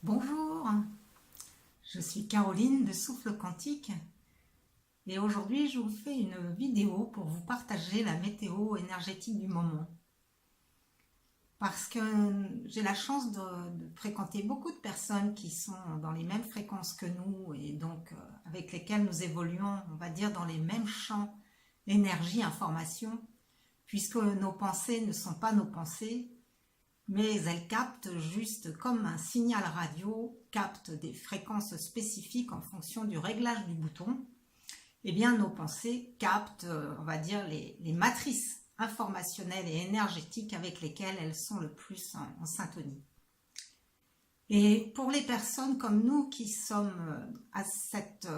Bonjour, je suis Caroline de Souffle Quantique et aujourd'hui je vous fais une vidéo pour vous partager la météo énergétique du moment. Parce que j'ai la chance de fréquenter beaucoup de personnes qui sont dans les mêmes fréquences que nous et donc avec lesquelles nous évoluons, on va dire, dans les mêmes champs énergie, information, puisque nos pensées ne sont pas nos pensées, mais elles captent juste comme un signal radio, captent des fréquences spécifiques en fonction du réglage du bouton. Eh bien, nos pensées captent, on va dire, les matrices informationnelles et énergétiques avec lesquelles elles sont le plus en syntonie. Et pour les personnes comme nous qui sommes à cette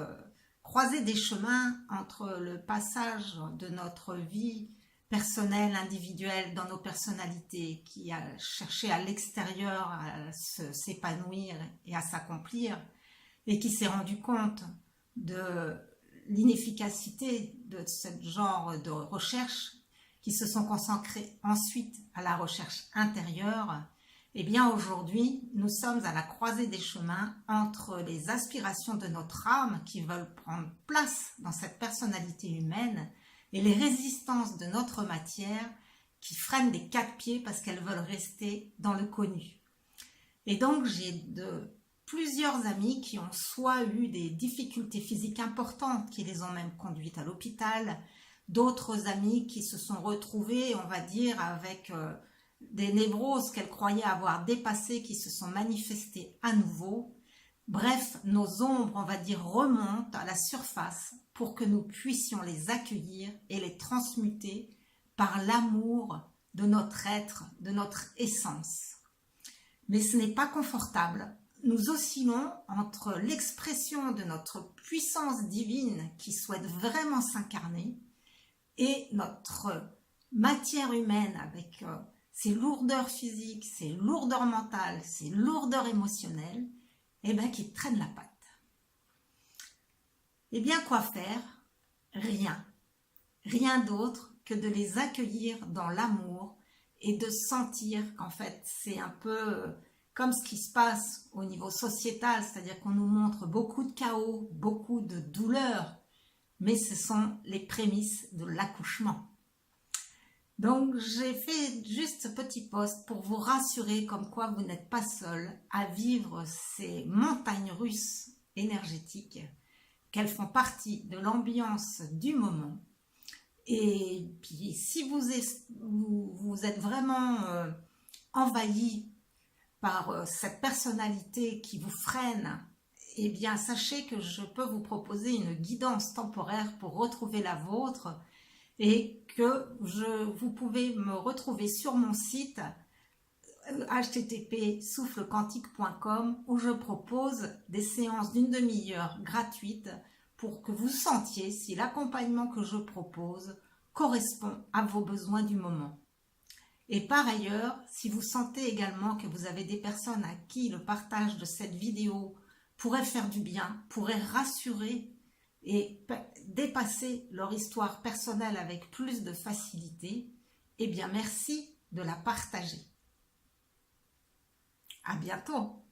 croisée des chemins entre le passage de notre vie personnelle, individuelle, dans nos personnalités, qui a cherché à l'extérieur à s'épanouir et à s'accomplir, et qui s'est rendu compte de l'inefficacité de ce genre de recherche, qui se sont consacrés ensuite à la recherche intérieure. Eh bien aujourd'hui, nous sommes à la croisée des chemins entre les aspirations de notre âme qui veulent prendre place dans cette personnalité humaine et les résistances de notre matière qui freinent des quatre pieds parce qu'elles veulent rester dans le connu. Et donc j'ai plusieurs amis qui ont soit eu des difficultés physiques importantes qui les ont même conduites à l'hôpital, d'autres amis qui se sont retrouvés, on va dire, avec des névroses qu'elles croyaient avoir dépassées qui se sont manifestées à nouveau. Bref, nos ombres, on va dire, remontent à la surface pour que nous puissions les accueillir et les transmuter par l'amour de notre être, de notre essence. Mais ce n'est pas confortable. Nous oscillons entre l'expression de notre puissance divine qui souhaite vraiment s'incarner et notre matière humaine avec ses lourdeurs physiques, ses lourdeurs mentales, ses lourdeurs émotionnelles, eh bien, qui traînent la patte. Eh bien, quoi faire? Rien. Rien d'autre que de les accueillir dans l'amour et de sentir qu'en fait, c'est un peu comme ce qui se passe au niveau sociétal, c'est-à-dire qu'on nous montre beaucoup de chaos, beaucoup de douleurs, mais ce sont les prémices de l'accouchement. Donc, j'ai fait juste ce petit post pour vous rassurer comme quoi vous n'êtes pas seul à vivre ces montagnes russes énergétiques, qu'elles font partie de l'ambiance du moment. Et puis, si vous êtes vraiment envahi par cette personnalité qui vous freine, eh bien, sachez que je peux vous proposer une guidance temporaire pour retrouver la vôtre et que vous pouvez me retrouver sur mon site http://soufflequantique.com où je propose des séances d'une demi-heure gratuites pour que vous sentiez si l'accompagnement que je propose correspond à vos besoins du moment. Et par ailleurs, si vous sentez également que vous avez des personnes à qui le partage de cette vidéo pourrait faire du bien, pourrait rassurer et dépasser leur histoire personnelle avec plus de facilité, eh bien merci de la partager. À bientôt!